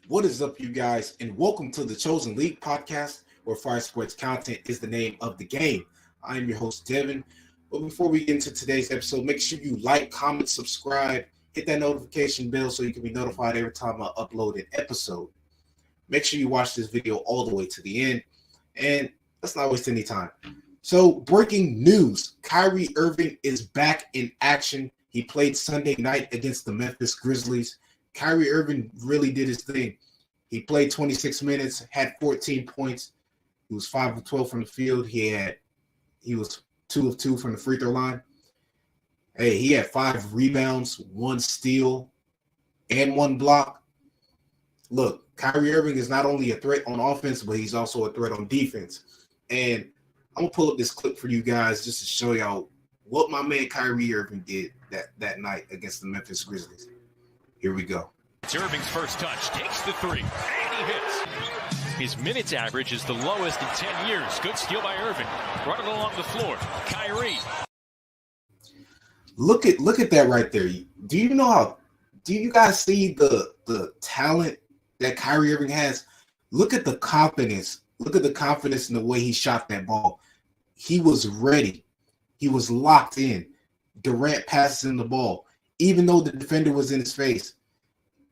What is up, you guys, and welcome to the Chosen League podcast, where Fire Sports content is the name of the game. I am your host, Devin. But before we get into today's episode, make sure you like, comment, subscribe, hit that notification bell so you can be notified every time I upload an episode. Make sure you watch this video all the way to the end, and let's not waste any time. So, breaking news, Kyrie Irving is back in action. He played Sunday night against the Memphis Grizzlies. Kyrie Irving really did his thing. He played 26 minutes, had 14 points. He was 5 of 12 from the field. He was 2 of 2 from the free throw line. Hey, he had 5 rebounds, 1 steal, and 1 block. Look, Kyrie Irving is not only a threat on offense, but he's also a threat on defense. And I'm going to pull up this clip for you guys just to show y'all what my man Kyrie Irving did that night against the Memphis Grizzlies. Here we go. It's Irving's first touch, takes the three, and he hits. His minutes average is the lowest in 10 years. Good steal by Irving. Running along the floor, Kyrie. Look at that right there. Do you guys see the talent that Kyrie Irving has? Look at the confidence. Look at the confidence in the way he shot that ball. He was ready. He was locked in. Durant passes him the ball. Even though the defender was in his face,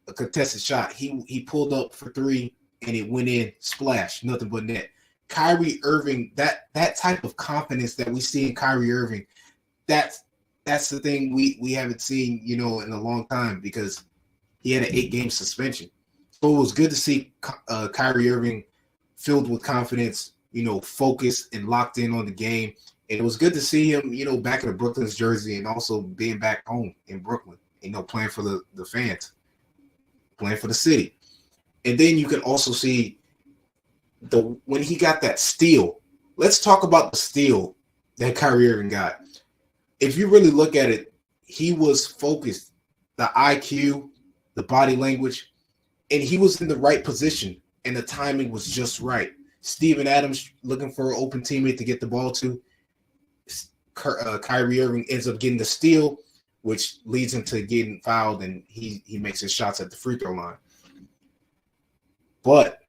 a contested shot, he pulled up for 3 and it went in, splash, nothing but net. Kyrie Irving, that type of confidence that we see in Kyrie Irving, that's the thing we haven't seen, in a long time, because he had an 8-game suspension. So it was good to see Kyrie Irving filled with confidence, focused and locked in on the game. And it was good to see him, back in the Brooklyn's jersey and also being back home in Brooklyn, playing for the fans, playing for the city. And then you can also see when he got that steal. Let's talk about the steal that Kyrie Irving got. If you really look at it, he was focused, the IQ, the body language, and he was in the right position, and the timing was just right. Steven Adams looking for an open teammate to get the ball to. Kyrie Irving ends up getting the steal, which leads him to getting fouled, and he makes his shots at the free throw line. But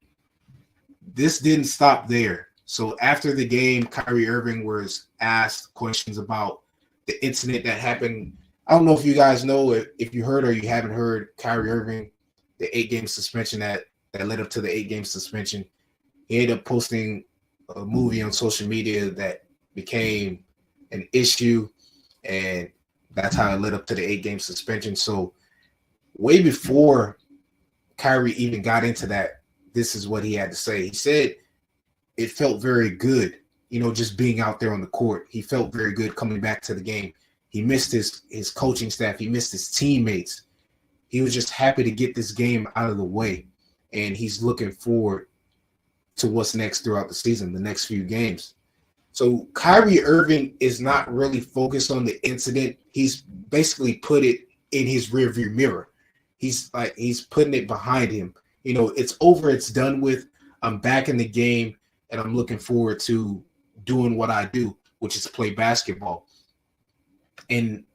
this didn't stop there. So after the game, Kyrie Irving was asked questions about the incident that happened. I don't know if you guys know, if you heard or you haven't heard, Kyrie Irving, the 8-game suspension that led up to the 8-game suspension. He ended up posting a movie on social media that became an issue, and that's how it led up to the 8-game suspension. So way before Kyrie even got into that, this is what he had to say. He said it felt very good, just being out there on the court. He felt very good coming back to the game. He missed his coaching staff. He missed his teammates. He was just happy to get this game out of the way, and he's looking forward to what's next throughout the season, the next few games. So Kyrie Irving is not really focused on the incident. He's basically put it in his rearview mirror. He's putting it behind him. It's over. It's done with. I'm back in the game, and I'm looking forward to doing what I do, which is play basketball. And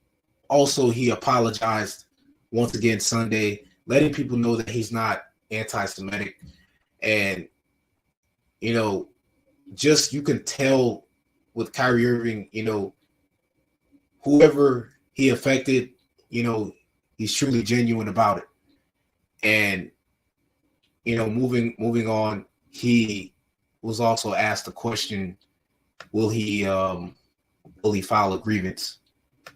also, he apologized once again Sunday, letting people know that he's not anti-Semitic. And, just you can tell with Kyrie Irving, whoever he affected, he's truly genuine about it. And, moving on, he was also asked the question, will he file a grievance?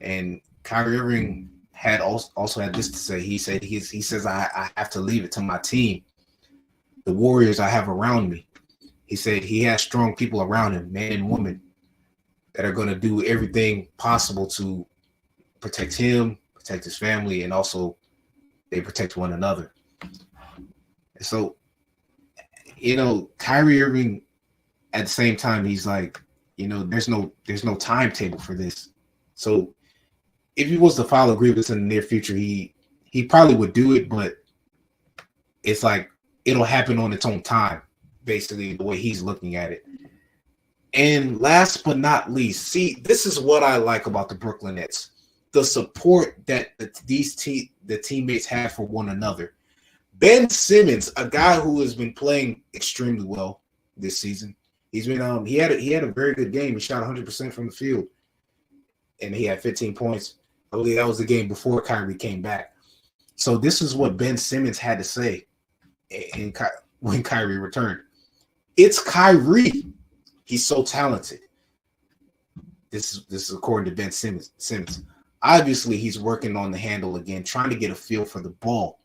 And Kyrie Irving had also had this to say. He says, I have to leave it to my team, the warriors I have around me. He said he has strong people around him, men and women, that are going to do everything possible to protect him, protect his family, and also they protect one another. So, Kyrie Irving, at the same time, he's like, there's no timetable for this. So if he was to file a grievance in the near future, he probably would do it, but it's like it'll happen on its own time, basically, the way he's looking at it. And last but not least, see, this is what I like about the Brooklyn Nets. The support that the teammates have for one another. Ben Simmons, a guy who has been playing extremely well this season. He's been he had a very good game. He shot 100% from the field, and he had 15 points. I believe that was the game before Kyrie came back. So this is what Ben Simmons had to say when Kyrie returned. It's Kyrie. He's so talented. This is according to Ben Simmons. Obviously, he's working on the handle again, trying to get a feel for the ball.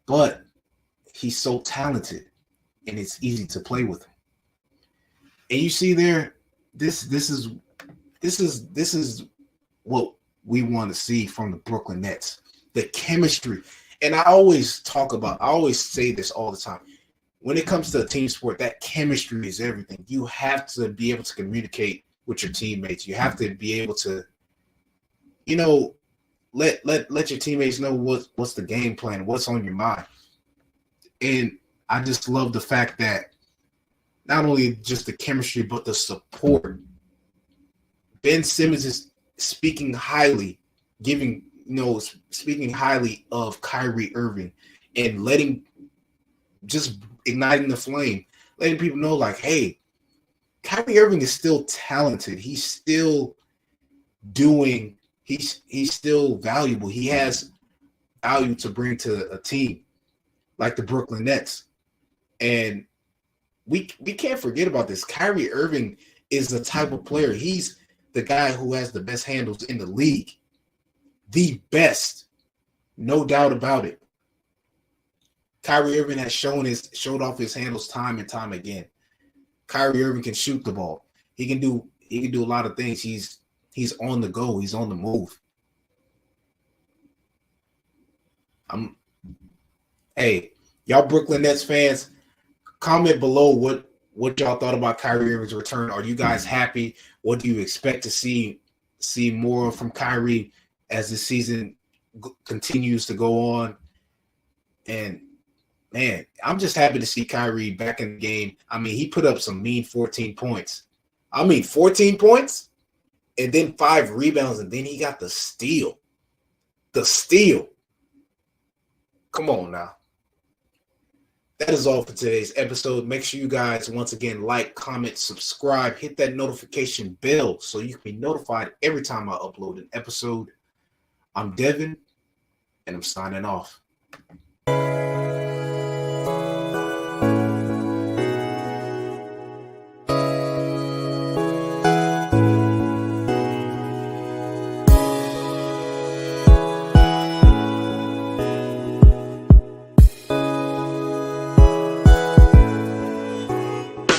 But he's so talented, and it's easy to play with him. And you see there, this is what we want to see from the Brooklyn Nets. The chemistry. And I always say this all the time. When it comes to a team sport, that chemistry is everything. You have to be able to communicate with your teammates. You have to be able to, let your teammates know what's the game plan, what's on your mind. And I just love the fact that not only just the chemistry, but the support. Ben Simmons is speaking highly of Kyrie Irving and just igniting the flame, letting people know, like, hey, Kyrie Irving is still talented. He's still he's still valuable. He has value to bring to a team like the Brooklyn Nets. And we can't forget about this. Kyrie Irving is the type of player. He's the guy who has the best handles in the league. The best. No doubt about it. Kyrie Irving has showed off his handles time and time again. Kyrie Irving can shoot the ball. He can do a lot of things. He's on the go. He's on the move. Hey, y'all Brooklyn Nets fans, comment below what y'all thought about Kyrie Irving's return. Are you guys happy? What do you expect to see more from Kyrie as the season continues to go on? And man, I'm just happy to see Kyrie back in the game. I mean, he put up some mean 14 points. 14 points and then 5 rebounds, and then he got the steal. The steal. Come on now. That is all for today's episode. Make sure you guys, once again, like, comment, subscribe, hit that notification bell so you can be notified every time I upload an episode. I'm Devin, and I'm signing off.